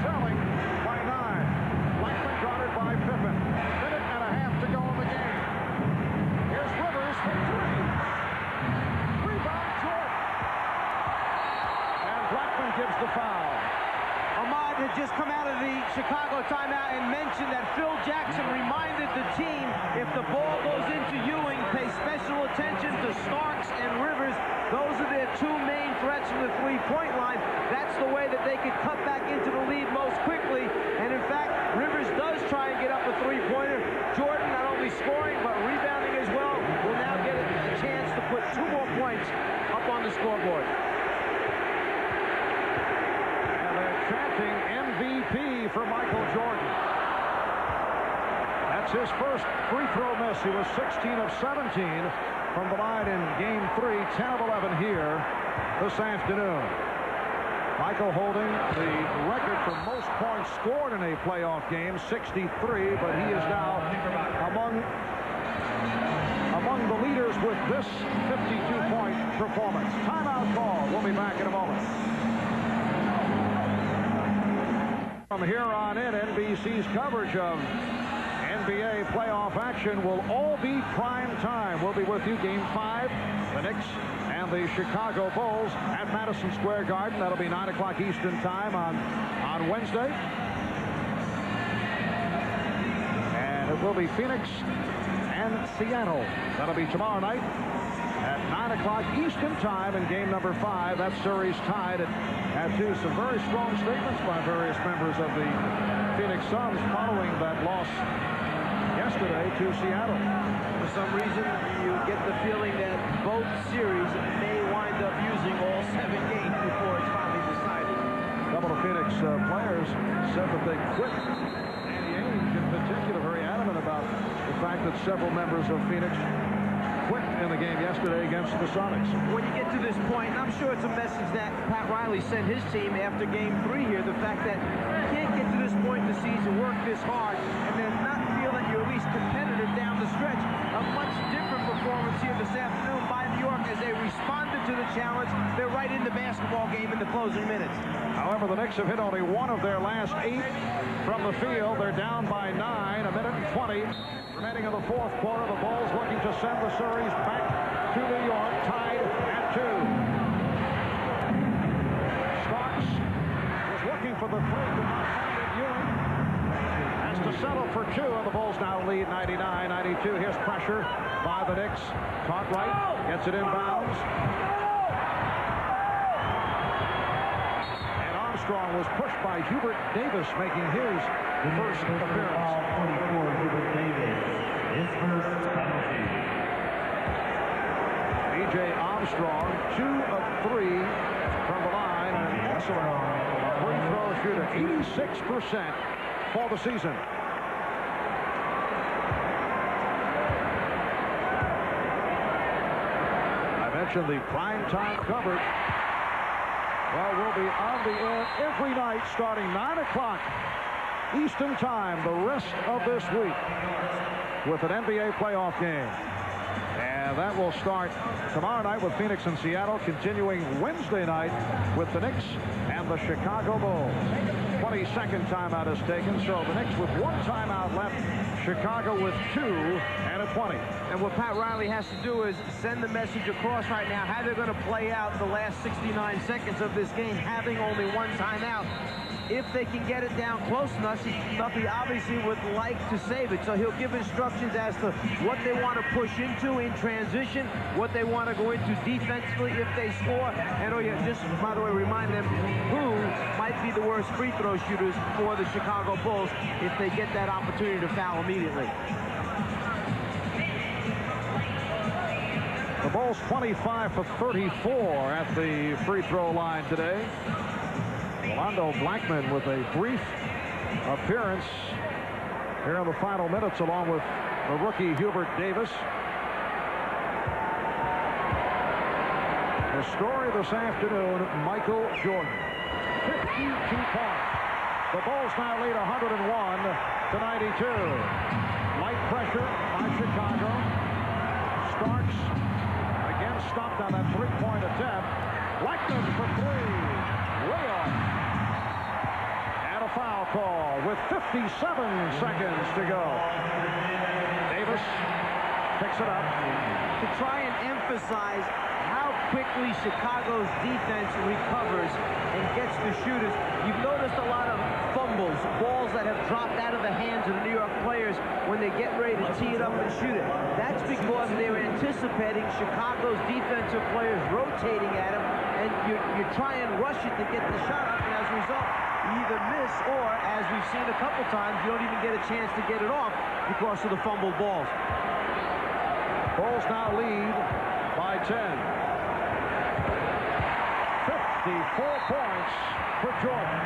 trailing by 9. Blackman guarded by Pippen. Minute and a half to go in the game. Here's Rivers for 3. Rebound Jordan. And Blackman gives the foul. Ahmad had just come out of the Chicago timeout and mentioned that Phil Jackson reminded the team if the ball goes into Ewing, pay special attention to Starks and Rivers. Those are their 2 main threats from the three-point line. That's the way that they could cut back into the lead most quickly. And in fact, Rivers does try and get up a three-pointer. Jordan not only scoring but rebounding as well will now get a chance to put 2 more points up on the scoreboard. Chanting MVP for Michael Jordan. That's his first free throw miss. He was 16 of 17 from the line in game 3, 10 of 11 here this afternoon. Michael holding the record for most points scored in a playoff game, 63, but he is now among the leaders with this 52-point performance. Timeout call. We'll be back in a moment. From here on in, NBC's coverage of NBA playoff action will all be prime time. We'll be with you game 5, the Knicks and the Chicago Bulls at Madison Square Garden. That'll be 9 o'clock Eastern time on Wednesday. And it will be Phoenix and Seattle. That'll be tomorrow night at 9 o'clock Eastern time in game number 5. That series tied at 2. Some very strong statements by various members of the Phoenix Suns following that loss yesterday to Seattle. For some reason, you get the feeling that both series may wind up using all 7 games before it's finally decided. A couple of Phoenix players said that they quit. Danny Ainge in particular very adamant about the fact that several members of Phoenix quit in the game yesterday against the Sonics. When you get to this point, and I'm sure it's a message that Pat Riley sent his team after game 3 here, the fact that you can't get to this point in the season, work this hard, and then not feel that you're at least competitive down the stretch. A much different performance here this afternoon by New York as they responded to the challenge. They're right in the basketball game in the closing minutes. However, the Knicks have hit only 1 of their last 8 from the field. They're down by 9, a minute and 20 remaining in the 4th quarter. The Bulls looking to send the series back to New York, tied at 2. Starks was looking for the 3, could not find it. Ewing has to settle for 2, and the Bulls now lead 99-92. Here's pressure by the Knicks. Caught right, gets it inbounds. And Armstrong was pushed by Hubert Davis, making his first appearance. 24, Hubert Davis, his first penalty. B.J. Armstrong, 2 of 3 from the line. An excellent free throw shooter, 86% for the season. I mentioned the primetime coverage. Well, we'll be on the air every night starting 9 o'clock Eastern time the rest of this week with an NBA playoff game. And that will start tomorrow night with Phoenix and Seattle, continuing Wednesday night with the Knicks and the Chicago Bulls. 22nd timeout is taken, so the Knicks with 1 timeout left, Chicago with 2 and a 20. And what Pat Riley has to do is send the message across right now how they're going to play out the last 69 seconds of this game, having only 1 timeout. If they can get it down close enough, he obviously would like to save it. So he'll give instructions as to what they want to push into in transition, what they want to go into defensively if they score. And just, by the way, remind them who might be the worst free throw shooters for the Chicago Bulls if they get that opportunity to foul immediately. The Bulls 25 for 34 at the free throw line today. Rolando Blackman with a brief appearance here in the final minutes along with the rookie Hubert Davis. The story this afternoon, Michael Jordan. 52 points. The Bulls now lead 101-92. Light pressure by Chicago. Starks again stopped on that 3-point attempt. Blackman for 3. Way off. And a call with 57 seconds to go. Davis picks it up. To try and emphasize how quickly Chicago's defense recovers and gets the shooters. You've noticed a lot of fumbles, balls that have dropped out of the hands of the New York players when they get ready to tee it up and shoot it. That's because they're anticipating Chicago's defensive players rotating at them, and you try and rush it to get the shot up, and as a result, you either miss or, as we've seen a couple times, you don't even get a chance to get it off because of the fumbled balls. Bulls now lead by 10. 54 points for Jordan.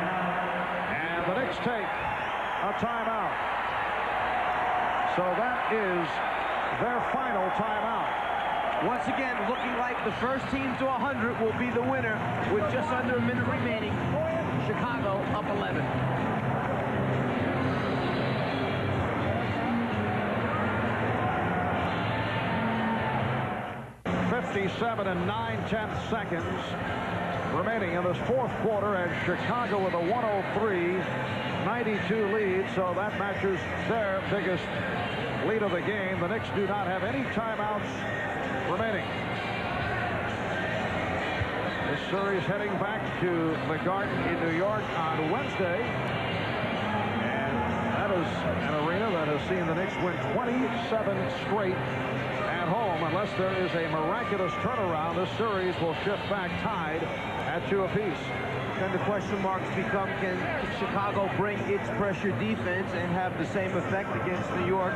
And the Knicks take a timeout. So that is their final timeout. Once again, looking like the first team to 100 will be the winner with just under a minute remaining. Chicago up 11. 57 and 9/10 seconds remaining in this fourth quarter, as Chicago with a 103-92 lead, so that matches their biggest lead of the game. The Knicks do not have any timeouts remaining. This series heading back to the Garden in New York on Wednesday, and that is an arena that has seen the Knicks win 27 straight at home. Unless there is a miraculous turnaround, this series will shift back tied at 2 apiece. Then the question marks become, can Chicago bring its pressure defense and have the same effect against New York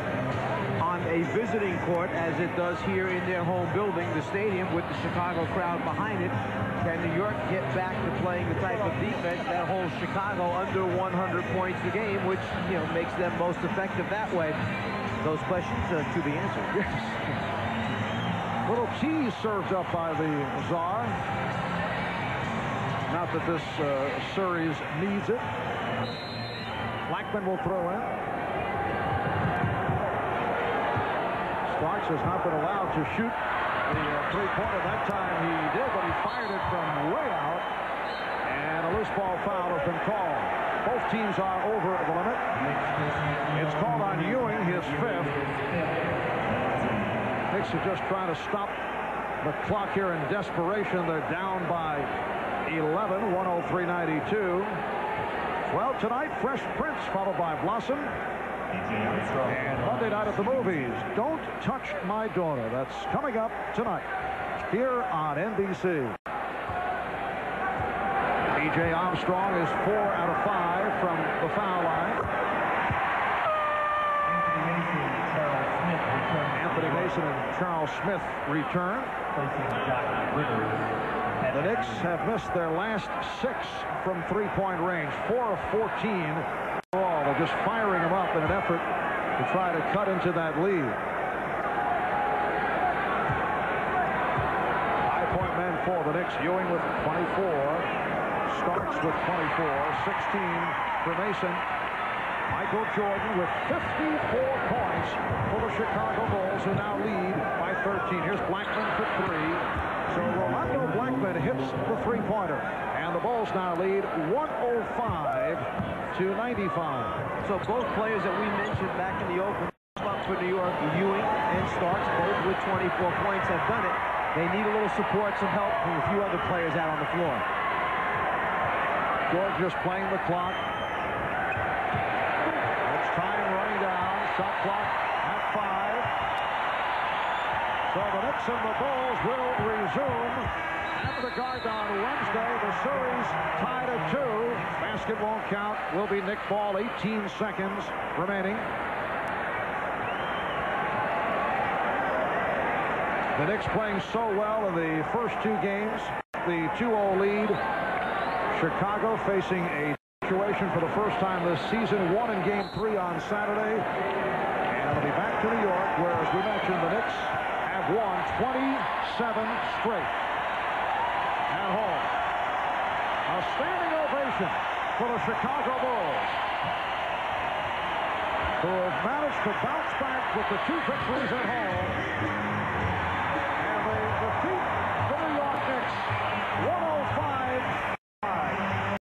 on a visiting court as it does here in their home building, the stadium, with the Chicago crowd behind it? Can New York get back to playing the type of defense that holds Chicago under 100 points a game, which, you know, makes them most effective that way? Those questions to be answered. Yes. Little tease served up by the Czar. Not that this series needs it. Blackman will throw in. Starks has not been allowed to shoot the three-pointer. That time he did, but he fired it from way out. And a loose ball foul has been called. Both teams are over the limit. It's called on Ewing, his fifth. Knicks are just trying to stop the clock here in desperation. They're down by 11, 103-92. Well, tonight, Fresh Prince followed by Blossom. And Monday night at the movies, Don't Touch My Daughter. That's coming up tonight here on NBC. B.J. Armstrong is 4 out of 5 from the foul line. Anthony Mason and Charles Smith return. The Knicks have missed their last 6 from three-point range, 4 of 14 overall. They're just firing them up in an effort to try to cut into that lead. High-point men for the Knicks. Ewing with 24. Starks with 24. 16 for Mason. Michael Jordan with 54 points for the Chicago Bulls, who now lead by 13. Here's Blackman for 3. So Rolando Blackman hits the three-pointer, and the Bulls now lead 105-95. So both players that we mentioned back in the open up for New York, Ewing and Starks, both with 24 points, have done it. They need a little support, some help from a few other players out on the floor. George just playing the clock. It's time running down. Shot clock at 5. So the Knicks and the Bulls will resume at the Garden on Wednesday. The series tied at 2. Basket won't count. Will be Knick ball. 18 seconds remaining. The Knicks playing so well in the first 2 games. The 2-0 lead. Chicago facing a situation for the first time this season. Won in Game 3 on Saturday. And it'll be back to New York, where, as we mentioned, the Knicks have won 27 straight at home. A standing ovation for the Chicago Bulls, who have managed to bounce back with the 2 victories at home. And they defeat the New York Knicks 105